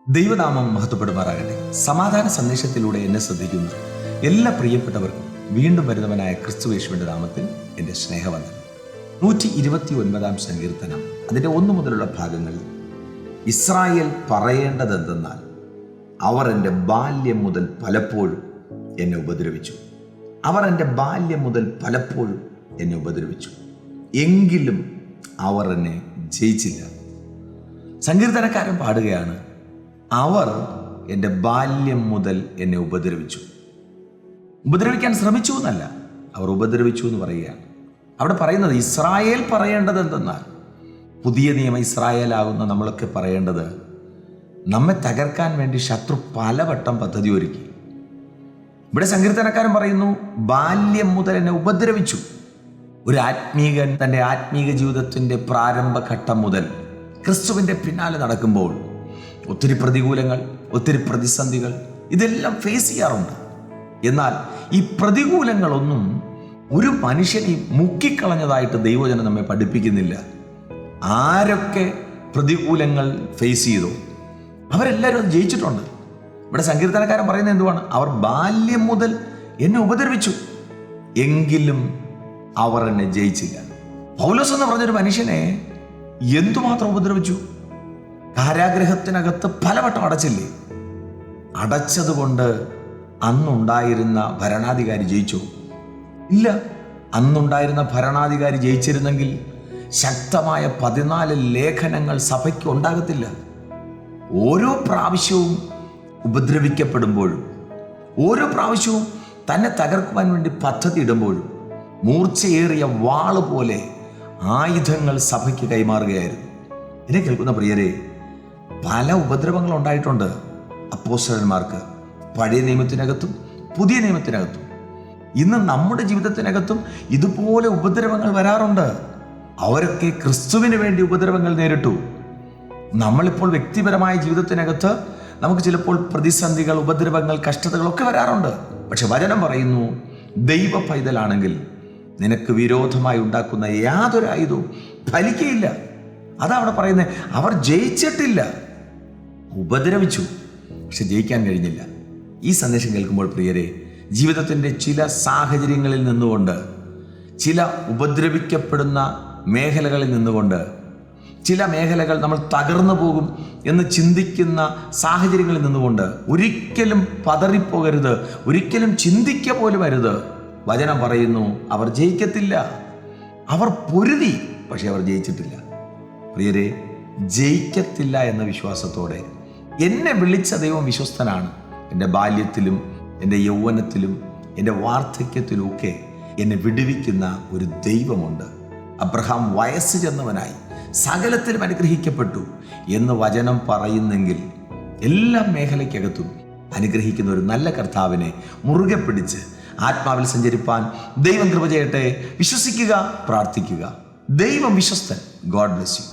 ദൈവനാമം മഹത്വപ്പെടുമാറാകട്ടെ. സമാധാന സന്ദേശത്തിലൂടെ എന്നെ ശ്രദ്ധിക്കുന്ന എല്ലാ പ്രിയപ്പെട്ടവർക്കും വീണ്ടും വരുന്നവനായ ക്രിസ്തുയേശുവിന്റെ നാമത്തിൽ എൻ്റെ സ്നേഹവന്ദനം. 129 സങ്കീർത്തനം അതിൻ്റെ 1 മുതലുള്ള ഭാഗങ്ങളിൽ ഇസ്രായേൽ പറയേണ്ടതെന്തെന്നാൽ, അവർ എൻ്റെ ബാല്യം മുതൽ പലപ്പോഴും എന്നെ ഉപദ്രവിച്ചു. അവർ എൻ്റെ ബാല്യം മുതൽ പലപ്പോഴും എന്നെ ഉപദ്രവിച്ചു, എങ്കിലും അവർ എന്നെ ജയിച്ചില്ല. സങ്കീർത്തനക്കാരൻ പാടുകയാണ്, അവർ എൻ്റെ ബാല്യം മുതൽ എന്നെ ഉപദ്രവിച്ചു. ഉപദ്രവിക്കാൻ ശ്രമിച്ചു എന്നല്ല, അവർ ഉപദ്രവിച്ചു എന്ന് പറയുകയാണ്. അവിടെ പറയുന്നത് ഇസ്രായേൽ പറയേണ്ടത് എന്തെന്നാൽ, പുതിയ നിയമ ഇസ്രായേലാകുന്ന നമ്മളൊക്കെ പറയേണ്ടത്, നമ്മെ തകർക്കാൻ വേണ്ടി ശത്രു പലവട്ടം പദ്ധതി ഒരുക്കി. ഇവിടെ സങ്കീർത്തനക്കാരൻ പറയുന്നു, ബാല്യം മുതൽ എന്നെ ഉപദ്രവിച്ചു. ഒരു ആത്മീകൻ തൻ്റെ ആത്മീക ജീവിതത്തിൻ്റെ പ്രാരംഭഘട്ടം മുതൽ ക്രിസ്തുവിൻ്റെ പിന്നാലെ നടക്കുമ്പോൾ ഒത്തിരി പ്രതികൂലങ്ങൾ, ഒത്തിരി പ്രതിസന്ധികൾ ഇതെല്ലാം ഫേസ് ചെയ്യാറുണ്ട്. എന്നാൽ ഈ പ്രതികൂലങ്ങളൊന്നും ഒരു മനുഷ്യനെ മുക്കിക്കളഞ്ഞതായിട്ട് ദൈവജനം നമ്മെ പഠിപ്പിക്കുന്നില്ല. ആരൊക്കെ പ്രതികൂലങ്ങൾ ഫേസ് ചെയ്തോ അവരെല്ലാവരും അത് ജയിച്ചിട്ടുണ്ട്. ഇവിടെ സങ്കീർത്തനക്കാരൻ പറയുന്നത് എന്തുവാണ്? അവർ ബാല്യം മുതൽ എന്നെ ഉപദ്രവിച്ചു, എങ്കിലും അവർ എന്നെ ജയിച്ചില്ല. പൗലോസ് എന്ന് പറഞ്ഞൊരു മനുഷ്യനെ എന്തുമാത്രം ഉപദ്രവിച്ചു. കാരാഗ്രഹത്തിനകത്ത് പലവട്ടം അടച്ചില്ലേ? അടച്ചതുകൊണ്ട് അന്നുണ്ടായിരുന്ന ഭരണാധികാരി ജയിച്ചോ? ഇല്ല. അന്നുണ്ടായിരുന്ന ഭരണാധികാരി ജയിച്ചിരുന്നെങ്കിൽ ശക്തമായ 14 ലേഖനങ്ങൾ സഭയ്ക്ക് ഉണ്ടാകത്തില്ല. ഓരോ പ്രാവശ്യവും ഉപദ്രവിക്കപ്പെടുമ്പോഴും, ഓരോ പ്രാവശ്യവും തന്നെ തകർക്കുവാൻ വേണ്ടി പദ്ധതി ഇടുമ്പോഴും മൂർച്ചയേറിയ വാള് പോലെ ആയുധങ്ങൾ സഭയ്ക്ക് കൈമാറുകയായിരുന്നു. എന്നെ കേൾക്കുന്ന പ്രിയരെ, പല ഉപദ്രവങ്ങൾ ഉണ്ടായിട്ടുണ്ട് അപ്പോസ്തലന്മാർക്ക്, പഴയ നിയമത്തിനകത്തും പുതിയ നിയമത്തിനകത്തും. ഇന്ന് നമ്മുടെ ജീവിതത്തിനകത്തും ഇതുപോലെ ഉപദ്രവങ്ങൾ വരാറുണ്ട്. അവരൊക്കെ ക്രിസ്തുവിന് വേണ്ടി ഉപദ്രവങ്ങൾ നേരിട്ടു. നമ്മളിപ്പോൾ വ്യക്തിപരമായ ജീവിതത്തിനകത്ത് നമുക്ക് ചിലപ്പോൾ പ്രതിസന്ധികൾ, ഉപദ്രവങ്ങൾ, കഷ്ടതകളൊക്കെ വരാറുണ്ട്. പക്ഷെ വചനം പറയുന്നു, ദൈവ പൈതലാണെങ്കിൽ നിനക്ക് വിരോധമായി ഉണ്ടാക്കുന്ന യാതൊരു ആയുധവും ഫലിക്കയില്ല. അതാ അവിടെ പറയുന്നത്. അവർ ജയിച്ചിട്ടില്ല, ഉപദ്രവിച്ചു, പക്ഷെ ജയിക്കാൻ കഴിഞ്ഞില്ല. ഈ സന്ദേശം കേൾക്കുമ്പോൾ പ്രിയരെ, ജീവിതത്തിൻ്റെ ചില സാഹചര്യങ്ങളിൽ നിന്നുകൊണ്ട്, ചില ഉപദ്രവിക്കപ്പെടുന്ന മേഖലകളിൽ നിന്നുകൊണ്ട്, ചില മേഖലകൾ നമ്മൾ തകർന്നു പോകും എന്ന് ചിന്തിക്കുന്ന സാഹചര്യങ്ങളിൽ നിന്നുകൊണ്ട് ഒരിക്കലും പതറിപ്പോകരുത്, ഒരിക്കലും ചിന്തിക്ക പോലും അരുത്. വചനം പറയുന്നു, അവർ ജയിക്കത്തില്ല. അവർ പൊരുതി, പക്ഷെ അവർ ജയിച്ചിട്ടില്ല. പ്രിയരെ, ജയിക്കത്തില്ല എന്ന വിശ്വാസത്തോടെ എന്നെ വിളിച്ച ദൈവം വിശ്വസ്തനാണ്. എൻ്റെ ബാല്യത്തിലും എൻ്റെ യൗവനത്തിലും എൻ്റെ വാർദ്ധക്യത്തിലുമൊക്കെ എന്നെ വിടുവിക്കുന്ന ഒരു ദൈവമുണ്ട്. അബ്രഹാം വയസ്സ് ചെന്നവനായി സകലത്തിലും അനുഗ്രഹിക്കപ്പെട്ടു എന്ന് വചനം പറയുന്നെങ്കിൽ, എല്ലാ മേഖലയ്ക്കകത്തും അനുഗ്രഹിക്കുന്ന ഒരു നല്ല കർത്താവിനെ മുറുകെ പിടിച്ച് ആത്മാവിൽ സഞ്ചരിപ്പാൻ ദൈവം കൃപ ചെയ്യട്ടെ. വിശ്വസിക്കുക, പ്രാർത്ഥിക്കുക. ദൈവം വിശ്വസ്തൻ. God bless U.